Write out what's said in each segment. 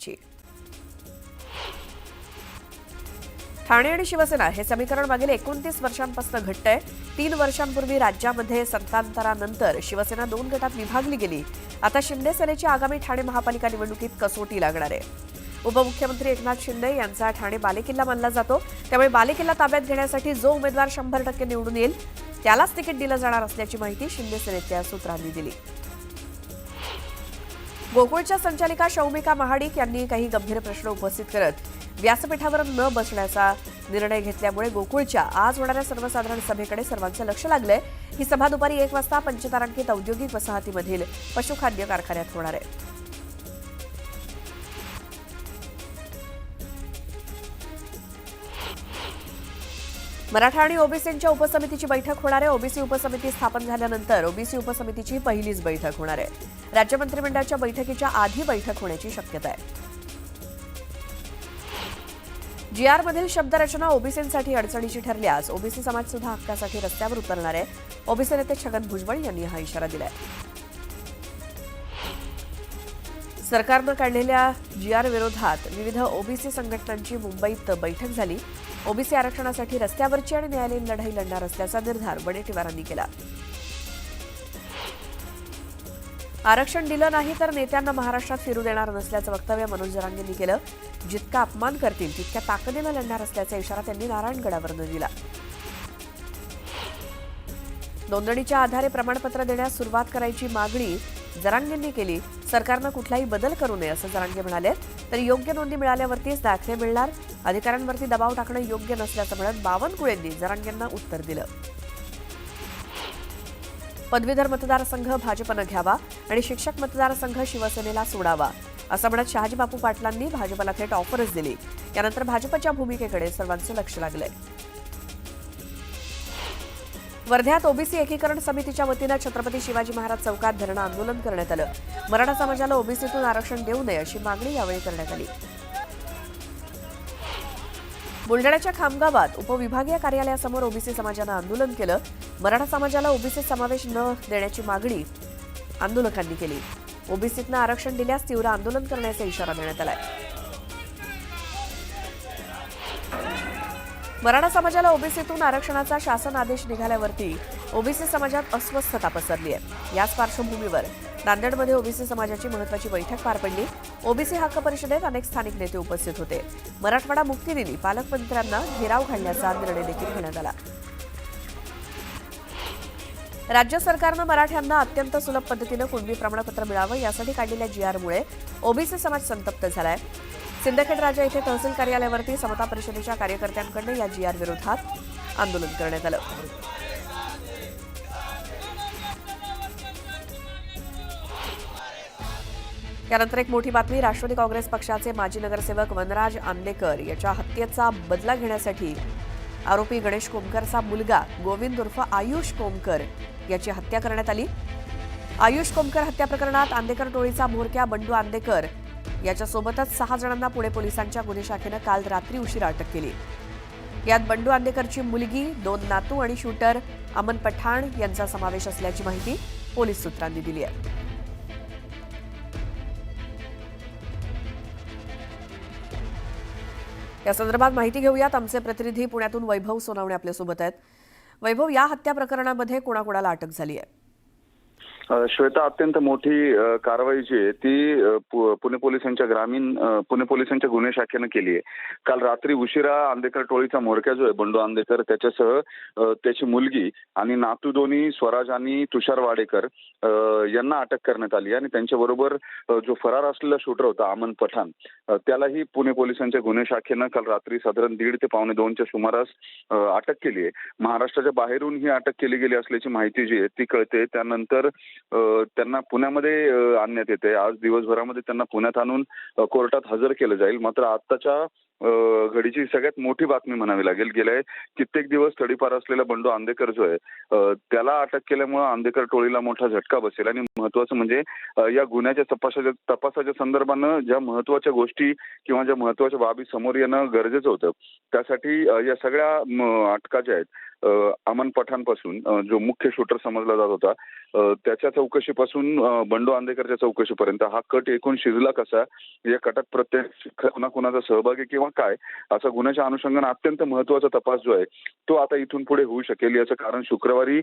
यांची. ठाणे आणि शिवसेना हे समीकरण मागील 29 वर्षांपासून घट्ट आहे. 3 वर्षांपूर्वी राज्यामध्ये सत्तांतरानंतर शिवसेना 2 गटात विभागली गेली. आता शिंदे सेनेची आगामी ठाणे महापालिका निवडणुकीत कसोटी लागणार आहे. उपमुख्यमंत्री एकनाथ शिंदे यांचा ठाणे बालेकिल्ला मानला जातो. त्यामुळे बालेकिल्ला ताब्यात घेण्यासाठी जो उमेदवार 100% निवडून येईल त्यालाच तिकीट दिलं जाणार असल्याची माहिती शिंदे सेनेच्या सूत्रांनी दिली. गोकुळच्या संचालिका शौमिका महाडिक यांनी काही गंभीर प्रश्न उपस्थित करत व्यासपीठावर न बसण्याचा निर्णय घेतल्यामुळे गोकुळच्या आज होणाऱ्या सर्वसाधारण सभेकडे सर्वांचं लक्ष लागलंय. ही सभा दुपारी 1 वाजता पंचतारांकित औद्योगिक वसाहतीमधील पशुखाद्य कारखान्यात होणार आहे. मराठा आणि ओबीसींच्या उपसमितीची बैठक होणार आहे. ओबीसी उपसमिती स्थापन झाल्यानंतर ओबीसी उपसमितीची पहिलीच बैठक होणार आहे. राज्य मंत्रिमंडळाच्या बैठकीच्या आधी बैठक होण्याची शक्यता आहे. जीआरमधील शब्दरचना ओबीसींसाठी अडचणीची ठरल्यास ओबीसी समाज सुद्धा हक्कासाठी रस्त्यावर उतरणार आहे. ओबीसी नेते छगन भुजबळ यांनी हा इशारा दिलाय. सरकारनं काढलेल्या जीआर विरोधात विविध ओबीसी संघटनांची मुंबईत बैठक झाली. ओबीसी आरक्षणासाठी रस्त्यावरची आणि न्यायालयीन लढाई लढणार असल्याचा निर्धार वडेट्टीवारांनी केला. आरक्षण दिलं नाही तर नेत्यांना महाराष्ट्रात फिरू देणार नसल्याचं वक्तव्य मनोज जरांगेंनी केलं. जितका अपमान करतील तितक्या ताकदीनं लढणार असल्याचा इशारा त्यांनी नारायणगडावरून दिला. नोंदणीच्या आधारे प्रमाणपत्र देण्यास सुरुवात करायची मागणी जरांगेंनी केली. सरकारनं कुठलाही बदल करू नये असं जरांगे म्हणाले. तर योग्य नोंदी मिळाल्यावरतीच दाखले मिळणार. अधिकाऱ्यांवरती दबाव टाकणं योग्य नसल्याचं म्हणत बावनकुळेंनी जरांगेंना उत्तर दिलं. पदवीधर मतदारसंघ भाजपनं घ्यावा आणि शिक्षक मतदारसंघ शिवसेनेला सोडावा असं म्हणत शहाजी बापू पाटलांनी भाजपला थेट ऑफरच दिली. यानंतर भाजपच्या भूमिकेकडे सर्वांचं लक्ष लागलंय. वर्ध्यात ओबीसी एकीकरण समितीच्या वतीनं छत्रपती शिवाजी महाराज चौकात धरणं आंदोलन करण्यात आलं. मराठा समाजाला ओबीसीतून आरक्षण देऊ नये अशी मागणी यावेळी करण्यात आली. बुलढाण्याच्या खामगावात उपविभागीय कार्यालयासमोर ओबीसी समाजानं आंदोलन केलं. मराठा समाजाला ओबीसी समावेश न देण्याची मागणी आंदोलकांनी केली. ओबीसीतनं आरक्षण दिल्यास तीव्र आंदोलन करण्याचा इशारा देण्यात आलाय. मराठा समाजाला ओबीसीतून आरक्षणाचा शासन आदेश निघाल्यावरती ओबीसी समाजात अस्वस्थता पसरली आहे. याच पार्श्वभूमीवर नांदेडमध्ये ओबीसी समाजाची महत्त्वाची बैठक पार पडली. ओबीसी हक्क परिषदेत अनेक स्थानिक नेते उपस्थित होते. मराठवाडा मुक्ती दिनी पालकमंत्र्यांना घेराव घालण्याचा निर्णय देखील घेण्यात आला. राज्य सरकारनं मराठ्यांना अत्यंत सुलभ पद्धतीनं कुणबी प्रमाणपत्र मिळावं यासाठी काढलेल्या जीआरमुळे ओबीसी समाज संतप्त झालाय. सिंदखेड राजा येथे तहसील कार्यालयावरती समता परिषदेच्या कार्यकर्त्यांकडून या जीआर विरोधात आंदोलन करण्यात आलं. यानंतर एक मोठी बातमी. राष्ट्रवादी काँग्रेस पक्षाचे माजी नगरसेवक वनराज आंदेकर याच्या हत्येचा बदला घेण्यासाठी आरोपी गणेश कोमकरचा मुलगा गोविंद उर्फ आयुष कोमकर याची हत्या करण्यात आली. आयुष कोमकर हत्या प्रकरणात आंदेकर टोळीचा म्होरक्या बंडू आंदेकर याच्यासोबतच 6 जणांना पुणे पोलिसांच्या गुन्हे शाखेनं काल रात्री उशिरा अटक केली. यात बंडू आंदेकरची मुलगी, 2 नातू आणि शूटर अमन पठाण यांचा समावेश असल्याची माहिती पोलीस सूत्रांनी दिली आहे. या संदर्भात माहिती घेऊयात. आमचे प्रतिनिधी पुण्यातून वैभव सोनवणे आपल्यासोबत आहेत. वैभव, या हत्या प्रकरणामध्ये कोणाकोणाला अटक झाली आहे? श्वेता, अत्यंत मोठी कारवाई जी आहे ती पुणे पोलिसांच्या गुन्हे शाखेनं केली आहे. काल रात्री उशिरा आंदेकर टोळीचा म्होरक्या जो आहे बंडू आंदेकर त्याच्यासह त्याची मुलगी आणि नातू दोन्ही स्वराज आणि तुषार वाडेकर यांना अटक करण्यात आली आणि त्यांच्याबरोबर जो फरार असलेला शूटर होता अमन पठाण त्यालाही पुणे पोलिसांच्या गुन्हे शाखेनं काल रात्री साधारण 1:30 ते 1:45च्या सुमारास अटक केली आहे. महाराष्ट्राच्या बाहेरून ही अटक केली गेली असल्याची माहिती जी आहे ती कळते. त्यानंतर त्यांना पुण्यामध्ये आणण्यात येते. आज दिवसभरामध्ये त्यांना पुण्यात आणून कोर्टात हजर केलं जाईल. मात्र आत्ताच्या घडीची सगळ्यात मोठी बातमी म्हणावी लागेल, गेले कित्येक दिवस तडीपार असलेला बंडू आंदेकर जो आहे त्याला अटक केल्यामुळे आंदेकर टोळीला मोठा झटका बसेल. आणि महत्वाचं म्हणजे या गुन्ह्याच्या तपासाच्या संदर्भानं ज्या महत्वाच्या गोष्टी किंवा ज्या महत्वाच्या बाबी समोर येणं गरजेचं होतं त्यासाठी या सगळ्या अटका ज्या आहेत अमन पठाणपासून जो मुख्य शूटर समजला जात होता त्याच्या चौकशीपासून बंडू आंदेकरच्या चौकशीपर्यंत हा कट एकूण शिजला कसा, या कटात प्रत्यक्ष कोणाकोणाचा सहभाग आहे किंवा काय, असा गुन्ह्याच्या अनुषंगाने अत्यंत महत्त्वाचा तपास जो आहे तो आता इथून पुढे होऊ शकेल. याचं कारण शुक्रवारी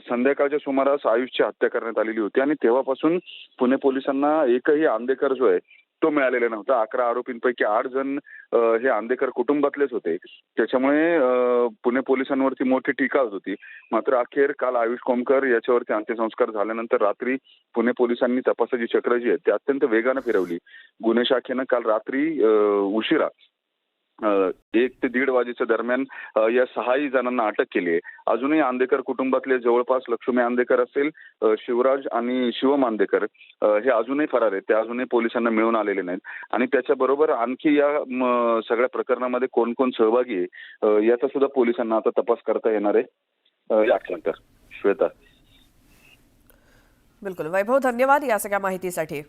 संध्याकाळच्या सुमारास आयुषची हत्या करण्यात आलेली होती आणि तेव्हापासून पुणे पोलिसांना एकही आंदेकर जो आहे तो मिळालेला नव्हता. 11 आरोपींपैकी 8 जण हे आंदेकर कुटुंबातलेच होते. त्याच्यामुळे पुणे पोलिसांवरती मोठी टीका होत होती. मात्र अखेर काल आयुष कोमकर याच्यावरती अंत्यसंस्कार झाल्यानंतर रात्री पुणे पोलिसांनी तपासाची चक्र जी आहेत ती अत्यंत वेगानं फिरवली. गुन्हे शाखेनं काल रात्री उशिरा 1 ते 1:30 वाजेच्या दरम्यान या 6 जणांना अटक केली आहे. अजूनही आंदेकर कुटुंबातले जवळपास लक्ष्मी आंदेकर असेल, शिवराज आणि शिवम आंदेकर हे अजूनही फरार आहेत. ते अजूनही पोलिसांना मिळून आलेले नाहीत आणि त्याच्याबरोबर आणखी या सगळ्या प्रकरणामध्ये कोण कोण सहभागी आहे याचा सुद्धा पोलिसांना आता तपास करता येणार आहे. याच्यानंतर श्वेता. बिलकुल वैभव, धन्यवाद या सगळ्या माहितीसाठी.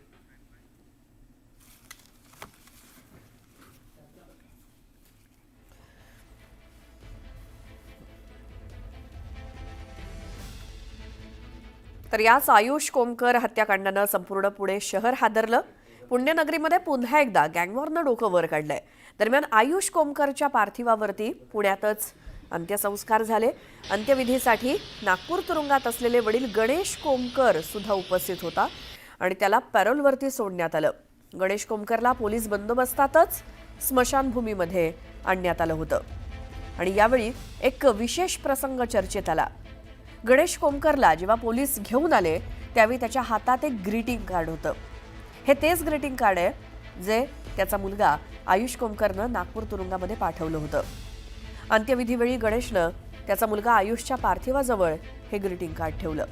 तर याच आयुष कोमकर हत्याकांडानं संपूर्ण पुणे शहर हादरलं. पुण्यनगरीमध्ये पुन्हा एकदा गँगवॉरनं डोकं वर काढलंय. दरम्यान आयुष कोमकरच्या पार्थिवावरती पुण्यातच अंत्यसंस्कार झाले. अंत्यविधीसाठी नागपूर तुरुंगात असलेले वडील गणेश कोमकर सुद्धा उपस्थित होता आणि त्याला पॅरोलवरती सोडण्यात आलं. गणेश कोमकरला पोलीस बंदोबस्तातच स्मशानभूमीमध्ये आणण्यात आलं होतं आणि यावेळी एक विशेष प्रसंग चर्चेत आला. गणेश कोमकरला जेव्हा पोलीस घेऊन आले त्यावेळी त्याच्या हातात एक ग्रीटिंग कार्ड होतं. हे तेच ग्रीटिंग कार्ड आहे जे त्याचा मुलगा आयुष कोमकरनं नागपूर तुरुंगामध्ये पाठवलं होतं. अंत्यविधीवेळी गणेशनं त्याचा मुलगा आयुषच्या पार्थिवाजवळ हे ग्रीटिंग कार्ड ठेवलं.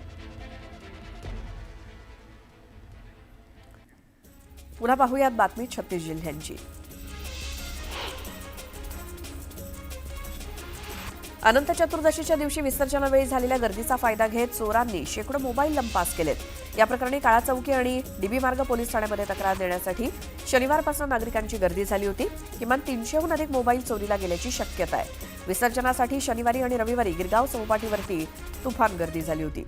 पुन्हा पाहूयात बातमी 36 जिल्ह्यांची. अनंत चतुर्दशीच्या दिवशी विसर्जनावेळी झालेल्या गर्दीचा फायदा घेत चोरांनी शेकडो मोबाईल लंपास केलेत. या प्रकरणी काळा चौकी आणि डीबी मार्ग पोलीस ठाण्यामध्ये तक्रार देण्यासाठी शनिवारपासून नागरिकांची गर्दी झाली होती. किमान 300हून अधिक मोबाईल चोरीला गेल्याची शक्यता आहे. विसर्जनासाठी शनिवारी आणि रविवारी गिरगाव चौपाटीवरती तुफान गर्दी झाली होती.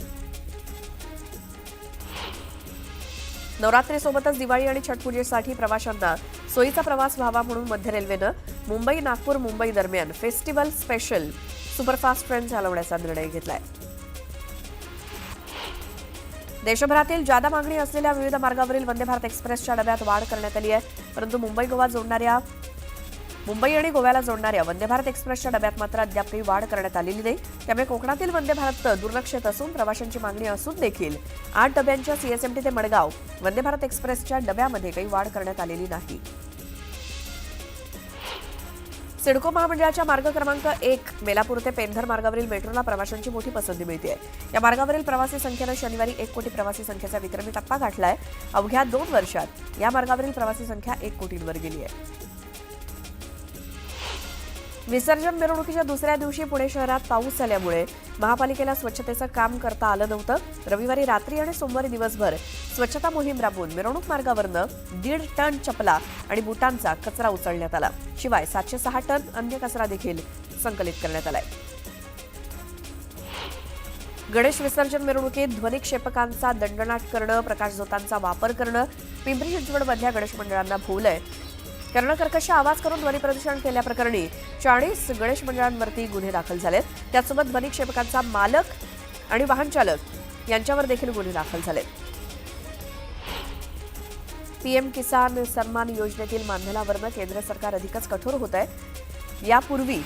नवरात्रीसोबतच दिवाळी आणि छठपूजेसाठी प्रवाशांना सोयीचा प्रवास व्हावा म्हणून मध्य रेल्वेनं मुंबई नागपूर मुंबई दरम्यान फेस्टिवल स्पेशल सुपरफास्ट ट्रेन चालवण्याचा निर्णय घेतलाय. देशभरातील जादा मागणी असलेल्या विविध मार्गावरील वंदे भारत एक्सप्रेसच्या डब्यात वाढ करण्यात आली आहे. परंतु मुंबई आणि गोव्याला जोडणाऱ्या वंदे भारत एक्सप्रेसच्या डब्यात मात्र अद्याप काही वाढ करण्यात आलेली नाही. त्यामुळे कोकणातील वंदे भारत दुर्लक्षित असून प्रवाशांची मागणी असून देखील 8 डब्यांच्या सीएसएमटी ते मडगाव वंदे भारत एक्सप्रेसच्या डब्यामध्ये काही वाढ करण्यात आलेली नाही. सिडको महामंडळाच्या मार्ग क्रमांक 1 बेलापूर ते पेंधर मार्गावरील मेट्रोला प्रवाशांची मोठी पसंती मिळते. या मार्गावरील प्रवासी संख्येनं शनिवारी 1 कोटी प्रवासी संख्येचा विक्रमी टप्पा गाठलाय. अवघ्या 2 वर्षात या मार्गावरील प्रवासी संख्या 1 कोटींवर गेली आहे. विसर्जन मिरवणुकीच्या दुसऱ्या दिवशी पुणे शहरात पाऊस झाल्यामुळे महापालिकेला स्वच्छतेचं काम करता आलं नव्हतं. रविवारी रात्री आणि सोमवारी दिवसभर स्वच्छता मोहीम राबवून मिरवणूक मार्गावरनं 1.5 टन चपला आणि बुटांचा कचरा उचलण्यात आला. शिवाय 706 टन अन्य कचरा देखील संकलित करण्यात आलाय. गणेश विसर्जन मिरवणुकीत ध्वनिक्षेपकांचा दंडनाट करणं, प्रकाशझोतांचा वापर करणं पिंपरी चिंचवडमधल्या गणेश मंडळांना भोवलंय. कर्णकर्कश आवाज करून ध्वनी प्रदूषण केल्याप्रकरणी 40 गणेश मंडळांवरती गुन्हे दाखल झालेत. त्यासोबत ध्वनिक्षेपकांचा मालक आणि वाहन चालक यांच्यावर देखील गुन्हे दाखल झालेत. पीएम किसान सन्मान योजनेतील मानधनावरनं केंद्र सरकार अधिकच कठोर होत आहे. यापूर्वी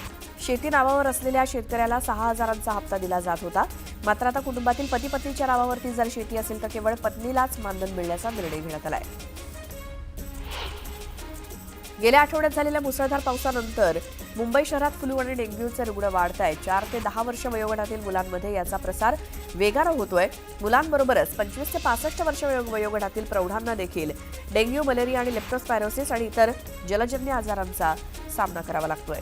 शेती नावावर असलेल्या शेतकऱ्याला 6,000चा हप्ता दिला जात होता. मात्र आता कुटुंबातील पती पत्नीच्या नावावरती जर शेती असेल तर केवळ पत्नीलाच मानधन मिळण्याचा निर्णय घेण्यात आलाय. गेल्या आठवड्यात झालेल्या मुसळधार पावसानंतर मुंबई शहरात फ्लू आणि डेंग्यूचे रुग्ण वाढत आहेत. 4 ते 10 वर्ष वयोगटातील मुलांमध्ये याचा प्रसार वेगानं होतोय. मुलांबरोबरच 25 ते 65 वर्ष वयोगटातील प्रौढांना देखील डेंग्यू, मलेरिया आणि लेप्टोस्पायरोसिस आणि इतर जलजन्य आजारांचा सामना करावा लागतोय.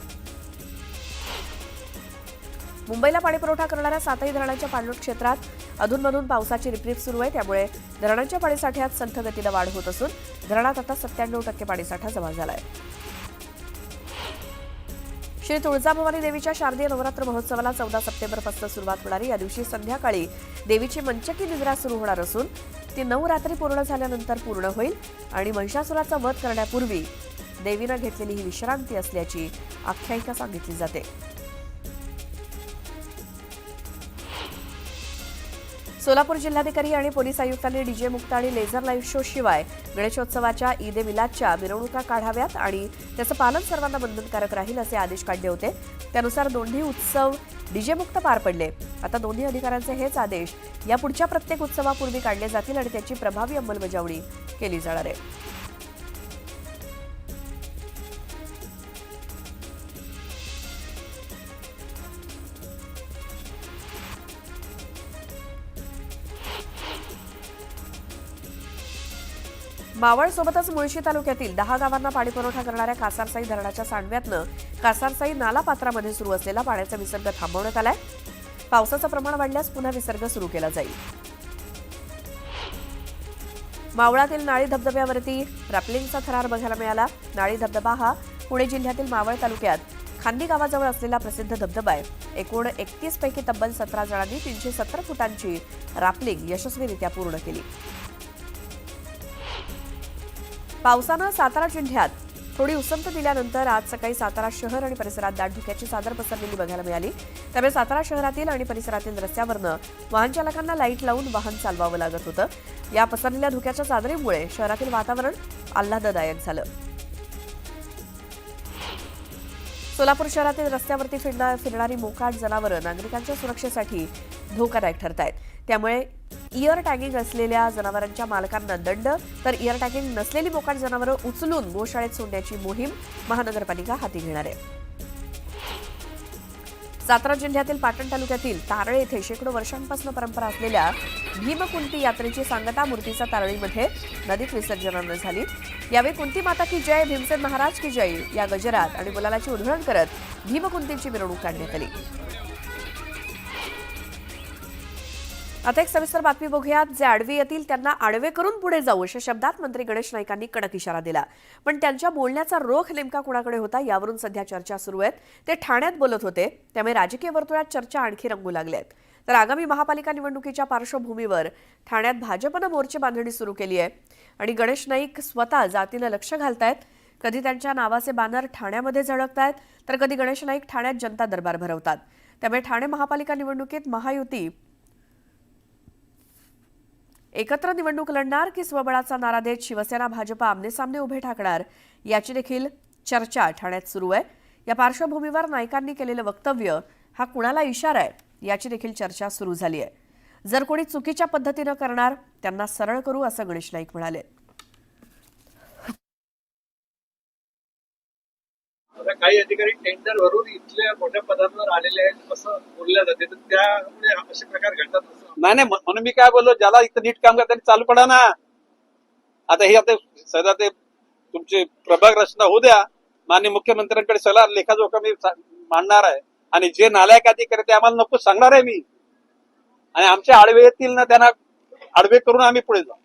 मुंबईला पाणीपुरवठा करणाऱ्या 7ही धरणांच्या पाणलोट क्षेत्रात अधूनमधून पावसाची रिपरिप सुरू आहे. त्यामुळे धरणांच्या पाणीसाठ्यात संथ गतीनं वाढ होत असून धरणात आता 97% पाणीसाठा जमा झालाय. श्री तुळजाभवानी देवीच्या शारदीय नवरात्र महोत्सवाला 14 सप्टेंबरपासून सुरुवात होणार आहे। या दिवशी संध्याकाळी देवीची मंचकी निद्रा सुरू होणार असून ती 9 रात्री पूर्ण झाल्यानंतर पूर्ण होईल आणि महिषासुराचा वध करण्यापूर्वी देवीनं घेतलेली ही विश्रांती असल्याची आख्यायिका सांगितली जाते। सोलापूर जिल्हाधिकारी आणि पोलीस आयुक्तांनी डीजे मुक्त आणि लेझर लाईव्ह शो शिवाय गणेशोत्सवाच्या ईद ए मिलादच्या मिरवणुका काढाव्यात आणि त्याचं पालन सर्वांना बंधनकारक राहील असे आदेश काढले होते। त्यानुसार दोन्ही उत्सव डीजे मुक्त पार पडले। आता दोन्ही अधिकाऱ्यांचे हेच आदेश यापुढच्या प्रत्येक उत्सवापूर्वी काढले जातील आणि त्याची प्रभावी अंमलबजावणी केली जाणार आहे। मावळसोबतच मुळशी तालुक्यातील 10 गावांना पाणीपुरवठा करणाऱ्या कासारसाई धरणाच्या सांडव्यातनं कासारसाई नाला पात्रामध्ये सुरू असलेला पाण्याचा विसर्ग थांबवण्यात आलाय। पावसाचं प्रमाण वाढल्यास पुन्हा विसर्ग सुरू केला जाईल। मावळातील नाळी धबधब्यावरती रॅपलिंगचा थरार बघायला मिळाला। नाळी धबधबा हा पुणे जिल्ह्यातील मावळ तालुक्यात खांदी गावाजवळ असलेला प्रसिद्ध धबधबा आहे। एकूण 31 पैकी तब्बल 17 जणांनी 370 फुटांची रॅपलिंग यशस्वीरित्या पूर्ण केली। पावसानं सातारा जिल्ह्यात थोडी उसंत दिल्यानंतर आज सकाळी सातारा शहर आणि परिसरात दाट धुक्याची चादर पसरलेली बघायला मिळाली। त्यामुळे सातारा शहरातील आणि परिसरातील रस्त्यावरनं वाहन चालकांना लाईट लावून वाहन चालवावं लागत होतं। या पसरलेल्या धुक्याच्या चादरीमुळे शहरातील वातावरण आल्हाददायक झालं। सोलापूर शहरातील रस्त्यावरती फिरणारी मोकाट जनावरं नागरिकांच्या सुरक्षेसाठी धोकादायक ठरत आहेत। त्यामुळे इयर टॅगिंग असलेल्या जनावरांच्या मालकांना दंड तर इयर टॅगिंग नसलेली मोकाट जनावरं उचलून गोशाळेत सोडण्याची मोहीम महानगरपालिका हाती घेणार आहे। सातारा जिल्ह्यातील पाटण तालुक्यातील तारळे येथे शेकडो वर्षांपासून परंपरा असलेल्या भीमकुंती यात्रेची सांगता मूर्तीचा तारळीमध्ये नदीत विसर्जनानं झाली। यावेळी कुंती माता की जय, भीमसेन महाराज की जय या गजरात आणि गुलालाची उधळण करत भीमकुंतीची मिरवणूक काढण्यात आली। आता एक सविस्तर बातमी बघूयात। जे आडवे येतील त्यांना आडवे करून पुढे जाऊ अशा शब्दात मंत्री गणेश नाईकांनी कडक इशारा दिला। पण त्यांच्या बोलण्याचा रोख नेमका कुणाकडे होता यावरून सध्या चर्चा सुरू आहेत। ते ठाण्यात बोलत होते, त्यामुळे राजकीय वर्तुळात चर्चा आणखी रंगू लागल्यात। तर आगामी महापालिका निवडणुकीच्या पार्श्वभूमीवर ठाण्यात भाजपनं मोर्चे बांधणी सुरू केली आहे आणि गणेश नाईक स्वतः जातीनं लक्ष घालतायत। कधी त्यांच्या नावाचे बॅनर ठाण्यामध्ये झळकतायत तर कधी गणेश नाईक ठाण्यात जनता दरबार भरवतात। त्यामुळे ठाणे महापालिका निवडणुकीत महायुती एकत्र निवडणूक लढणार की स्वबळाचा नारा देत शिवसेना भाजप आमनेसामने उभे ठाकणार याची देखील चर्चा ठाण्यात सुरू आहे। या पार्श्वभूमीवर नाईकांनी केलेलं वक्तव्य हा कुणाला इशारा आहे याची देखील चर्चा सुरू झाली आहे। जर कोणी चुकीच्या पद्धतीनं करणार त्यांना सरळ करू असं गणेश नाईक म्हणाले। काही अधिकारी टेंडर भरून इथल्या मोठ्या पदांवर आलेले आहेत असं बोलल्या जाते, तर त्यामुळे असे प्रकार घडतात। नाही म्हणून मी काय बोललो, ज्याला इथं नीट काम करताना चालू पडा ना। आता हे आता सध्या ते तुमची प्रभाग रचना होऊ द्या, माननीय मुख्यमंत्र्यांकडे सगळा लेखाजोखा मी मांडणार आहे आणि जे नालायक अधिकारी ते आम्हाला नको सांगणार आहे मी, आणि आमच्या आडवे येतील ना त्यांना आडवे करून आम्ही पुढे जाऊ।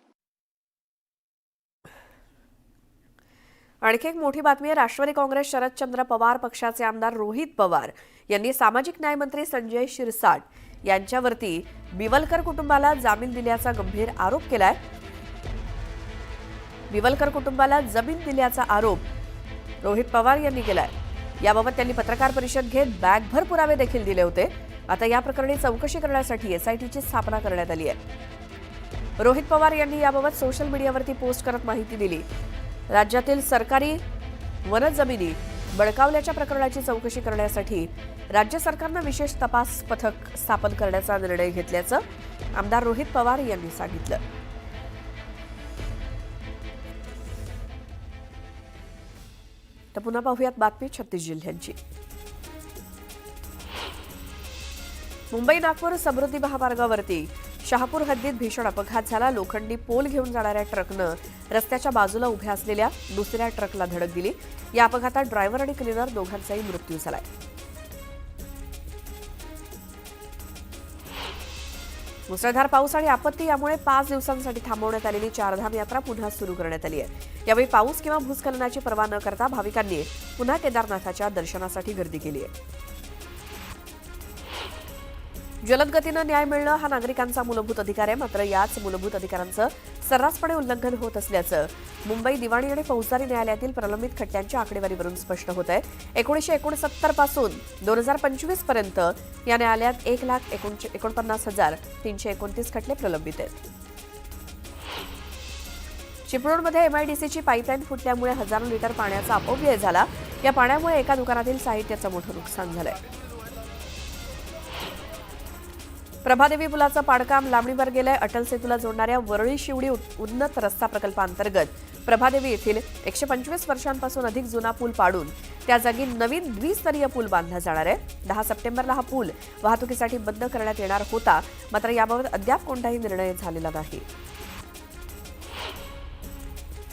आणखी एक मोठी बातमी आहे। राष्ट्रवादी काँग्रेस शरदचंद्र पवार पक्षाचे आमदार रोहित पवार यांनी सामाजिक न्याय मंत्री संजय शिरसाट यांच्यावरती बिवलकर कुटुंबाला जामीन दिल्याचा गंभीर आरोप केलाय। बिवलकर कुटुंबाला जमीन दिल्याचा आरोप रोहित पवार यांनी केलाय। याबाबत त्यांनी पत्रकार परिषद घेत बॅगभर पुरावे देखील दिले होते। आता या प्रकरणी चौकशी करण्यासाठी एसआयटीची स्थापना करण्यात आली आहे। रोहित पवार यांनी याबाबत सोशल मीडियावरती पोस्ट करत माहिती दिली। राज्यातील सरकारी वनजमिनी बळकावल्याच्या प्रकरणाची चौकशी करण्यासाठी राज्य सरकारनं विशेष तपास पथक स्थापन करण्याचा निर्णय घेतल्याचं आमदार रोहित पवार यांनी सांगितलं। तर पुन्हा पाहूयात बातमी 36 जिल्ह्यांची। मुंबई नागपूर समृद्धी महामार्गावरती शहापूर हद्दीत भीषण अपघात झाला। लोखंडी पोल घेऊन जाणाऱ्या ट्रकनं रस्त्याच्या बाजूला उभ्या असलेल्या दुसऱ्या ट्रकला धडक दिली। या अपघातात ड्रायव्हर आणि क्लिनर दोघांचाही मृत्यू झालाय। मुसळधार पाऊस आणि आपत्ती यामुळे 5 दिवसांसाठी थांबवण्यात आलेली चारधाम यात्रा पुन्हा सुरू करण्यात आली आहे. यावेळी पाऊस किंवा भूस्खलनाची पर्वा न करता भाविकांनी पुन्हा केदारनाथाच्या दर्शनासाठी गर्दी केली आहे. जलद गतीनं न्याय मिळणं हा नागरिकांचा मूलभूत अधिकार आहे, मात्र याच मूलभूत अधिकारांचं सर्रासपणे उल्लंघन होत असल्याचं मुंबई दिवाणी आणि फौजदारी न्यायालयातील प्रलंबित खटल्यांच्या आकडेवारीवरून स्पष्ट होत आहे. 1969 पासून 2025 पर्यंत या न्यायालयात 1,49,329 खटले प्रलंबित आहेत. चिपळूणमध्ये एमआयडीसीची पाईपलाईन फुटल्यामुळे हजारो लिटर पाण्याचा अपव्यय झाला. या पाण्यामुळे एका दुकानातील साहित्याचं मोठं नुकसान झालंय. प्रभादेवी पुलाचं पाडकाम लांबणीवर गेलंय. अटल सेतूला जोडणाऱ्या वरळी शिवडी उन्नत रस्ता प्रकल्पांतर्गत प्रभादेवी येथील 125 वर्षांपासून अधिक जुना पूल पाडून त्या जागी नवीन द्विस्तरीय पूल बांधला जाणार आहे. 10 सप्टेंबरला हा पूल वाहतुकीसाठी बंद करण्यात येणार होता, मात्र याबाबत अद्याप कोणताही निर्णय झालेला नाही.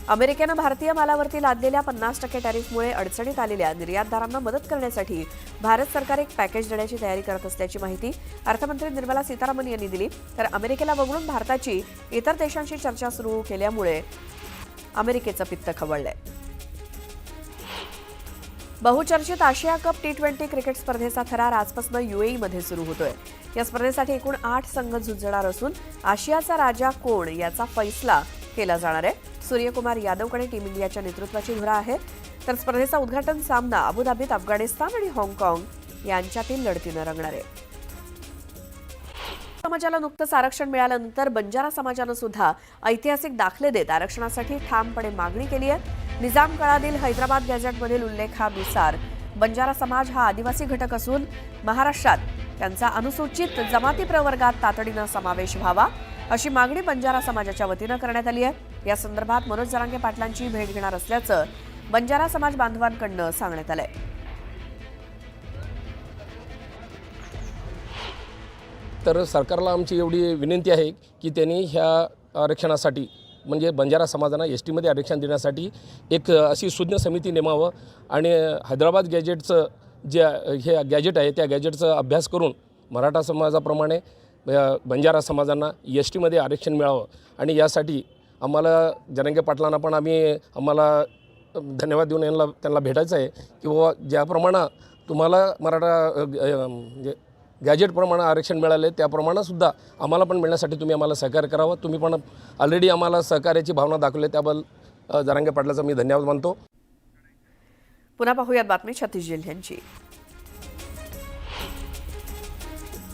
अमेरिकेनं भारतीय मालावरती लादलेल्या 50% टॅरिफमुळे अडचणीत आलेल्या निर्यातदारांना मदत करण्यासाठी भारत सरकार एक पॅकेज देण्याची तयारी करत असल्याची माहिती अर्थमंत्री निर्मला सीतारामन यांनी दिली. तर अमेरिकेला वगळून भारताची इतर देशांशी चर्चा सुरू केल्यामुळे अमेरिकेचं पित्त खवळलंय. बहुचर्चित आशिया कप T20 क्रिकेट स्पर्धेचा थरार आजपासून UAEमध्ये सुरू होतोय. या स्पर्धेसाठी एकूण 8 संघ झुंजणार असून आशियाचा राजा कोण याचा फैसला केला जाणार आहे. सूर्यकुमार यादवकडे टीम इंडियाच्या नेतृत्वाची धुरा आहे. तर स्पर्धेचा उद्घाटन सामना अबुधाबीत अफगाणिस्तान आणि हाँगकाँग यांच्यातील लढतीनं रंगणार आहे. समाजाला नुकतंच आरक्षण मिळाल्यानंतर बंजारा समाजानं सुद्धा ऐतिहासिक दाखले देत आरक्षणासाठी ठामपणे मागणी केली आहे. निजाम काळातील हैदराबाद गॅझेटमधील उल्लेखानुसार बंजारा समाज हा आदिवासी घटक असून महाराष्ट्रात त्यांचा अनुसूचित जमाती प्रवर्गात तातडीनं समावेश व्हावा अशी मागणी बंजारा समाजाच्या वतीनं करण्यात आली आहे. या संदर्भात मनोज जरांगे पाटलांची भेट घेणार असल्याचं बंजारा समाज बांधवांकडून सांगण्यात आलंय. तर सरकारला आमची एवढी विनंती आहे की त्यांनी ह्या आरक्षणासाठी म्हणजे बंजारा समाजांना STमध्ये आरक्षण देण्यासाठी एक अशी सुज्ञ समिती नेमावं आणि हैदराबाद गॅजेटचं जे हे गॅजेट आहे त्या गॅजेटचा अभ्यास करून मराठा समाजाप्रमाणे बंजारा समाजांना STमध्ये आरक्षण मिळावं. आणि यासाठी आम्हाला जरांगे पाटलांना पण आम्हाला धन्यवाद देऊन त्यांना भेटायचं आहे की बाबा ज्याप्रमाणे तुम्हाला मराठा गॅजेटप्रमाणे आरक्षण मिळाले त्याप्रमाणेसुद्धा आम्हाला पण मिळण्यासाठी तुम्ही आम्हाला सहकार्य करावं. तुम्ही पण ऑलरेडी आम्हाला सहकार्याची भावना दाखवली, त्याबद्दल जरांगे पाटलाचा मी धन्यवाद मानतो. पुन्हा पाहूयात बातमी छत्तीस जिल्ह्यांची.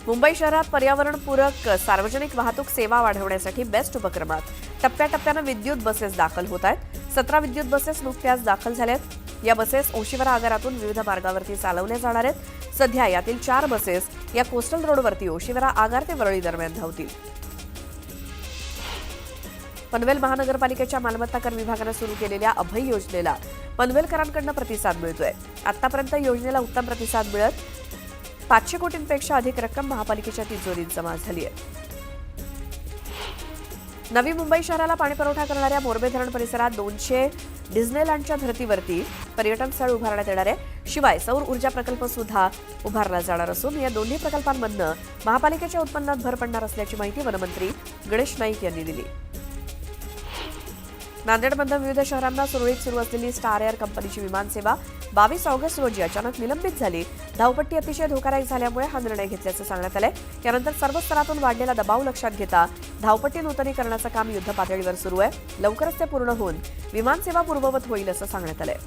मुंबई शहरात पर्यावरणपूरक सार्वजनिक वाहतूक सेवा वाढवण्यासाठी बेस्ट उपक्रमात टप्प्याटप्प्यानं विद्युत बसेस दाखल होत आहेत. 17 विद्युत बसेस नुकत्याच दाखल झाल्यात. या बसेस ओशिवरा आगारातून विविध मार्गावरती चालवल्या जाणार आहेत. सध्या यातील 4 बसेस या कोस्टल रोडवरती ओशिवरा आगार ते वरळी दरम्यान धावतील. पनवेल महानगरपालिकेच्या मालमत्ता कर विभागानं सुरू केलेल्या अभय योजनेला पनवेलकरांकडून प्रतिसाद मिळतोय. आतापर्यंत योजनेला उत्तम प्रतिसाद मिळत 500 कोटींपेक्षा अधिक रक्कम महापालिकेच्या तिजोरीत जमा झाली आहे. नवी मुंबई शहराला पाणीपुरवठा करणाऱ्या मोरबे धरण परिसरात 200 डिझनेलँडच्या धर्तीवरती पर्यटन स्थळ उभारण्यात येणार आहे. शिवाय सौर ऊर्जा प्रकल्प सुद्धा उभारला जाणार असून या दोन्ही प्रकल्पांमधनं महापालिकेच्या उत्पन्नात भर पडणार असल्याची माहिती वनमंत्री गणेश नाईक यांनी दिली. नांदेडमधून विविध शहरांना सुरळीत सुरू असलेली स्टार एअर कंपनीची विमानसेवा 22 ऑगस्ट रोजी अचानक निलंबित झाली. धावपट्टी अतिशय धोकादायक झाल्यामुळे हा निर्णय घेतल्याचं सांगण्यात आलंय. यानंतर सर्व स्तरातून वाढलेला दबाव लक्षात घेता धावपट्टी नूतनीकरणाचं काम युद्धपातळीवर सुरू आहे. लवकरच ते पूर्ण होऊन विमानसेवा पूर्ववत होईल असं सांगण्यात आलंय.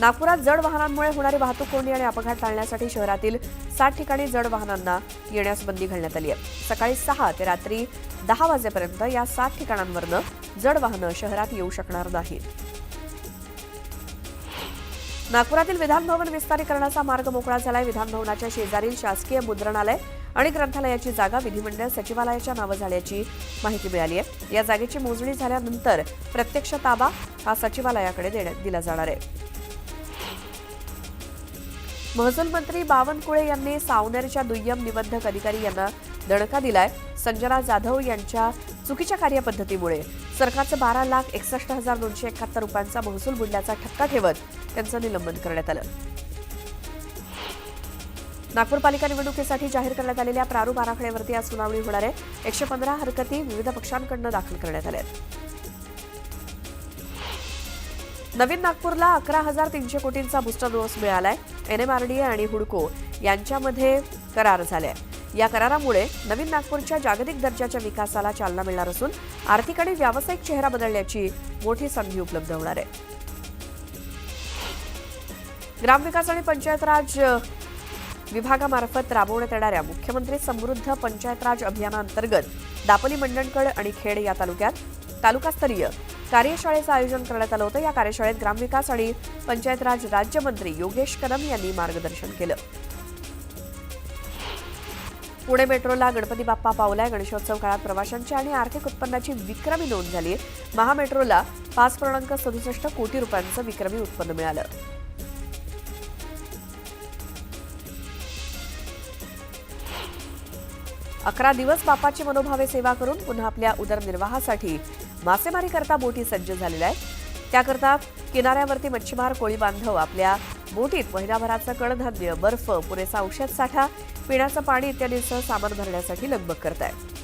नागपुरात जड वाहनांमुळे होणारी वाहतूक कोंडी आणि अपघात टाळण्यासाठी शहरातील 60 ठिकाणी जड वाहनांना येण्यास बंदी घालण्यात आली आहे. सकाळी 6 ते रात्री 10 वाजेपर्यंत या 60 ठिकाणांवरनं जड वाहनं शहरात येऊ शकणार नाहीत. नागपुरातील विधानभवन विस्तारीकरणाचा मार्ग मोकळा झालाय. विधानभवनाच्या शेजारील शासकीय मुद्रणालय आणि ग्रंथालयाची जागा विधिमंडळ सचिवालयाच्या नावे झाल्याची माहिती मिळाली आहे. या जागेची मोजणी झाल्यानंतर प्रत्यक्ष ताबा हा सचिवालयाकडे दिला जाणार आहे. महसूल मंत्री बावनकुळे यांनी सावनेरच्या दुय्यम निबंधक अधिकारी यांना दणका दिलाय. संजना जाधव यांच्या चुकीच्या कार्यपद्धतीमुळे सरकारचं 12,61,271 रुपयांचा महसूल बुडल्याचा ठपका ठेवत त्यांचं निलंबन करण्यात आलं. नागपूर पालिका निवडणुकीसाठी जाहीर करण्यात आलेल्या प्रारूप आराखड्यावरती आज सुनावणी होणार आहे. 115 हरकती विविध पक्षांकडून दाखल करण्यात आल्या आहेत. नवीन नागपूरला 11,300 कोटींचा बूस्टर डोस मिळालाय. NMRDA आणि हुडको यांच्यामध्ये करार झाले. या करारामुळे नवीन नागपूरच्या जागतिक दर्जाच्या विकासाला चालना मिळणार असून आर्थिक आणि व्यावसायिक चेहरा बदलण्याची मोठी संधी उपलब्ध होणार आहे. ग्रामविकास आणि पंचायत राज विभागामार्फत राबवण्यात येणाऱ्या मुख्यमंत्री समृद्ध पंचायत राज अभियानांतर्गत दापोली, मंडणगड आणि खेड या तालुक्यात तालुकास्तरीय कार्यशाळेचं आयोजन करण्यात आलं होतं. या कार्यशाळेत ग्रामविकास आणि पंचायत राज राज्यमंत्री योगेश कदम यांनी मार्गदर्शन केलं. पुणे मेट्रोला गणपती बाप्पा पावलाय. गणेशोत्सव काळात प्रवाशांची आणि आर्थिक उत्पन्नाची विक्रमी नोंद झाली. महामेट्रोला 5.67 कोटी रुपयांचं विक्रमी उत्पन्न मिळालं. अकरा दिवस बापाची मनोभावे सेवा करून पुन्हा आपल्या उदरनिर्वाहासाठी मासेमारीकरता बोटी सज्ज झालेल्या आहेत. त्याकरता किनाऱ्यावरती मच्छीमार, कोळी बांधव आपल्या बोटीत महिनाभराचं कडधान्य, बर्फ, पुरेसा औषध साठा, पिण्याचं पाणी इत्यादींसह सामान भरण्यासाठी लगबग करतायत.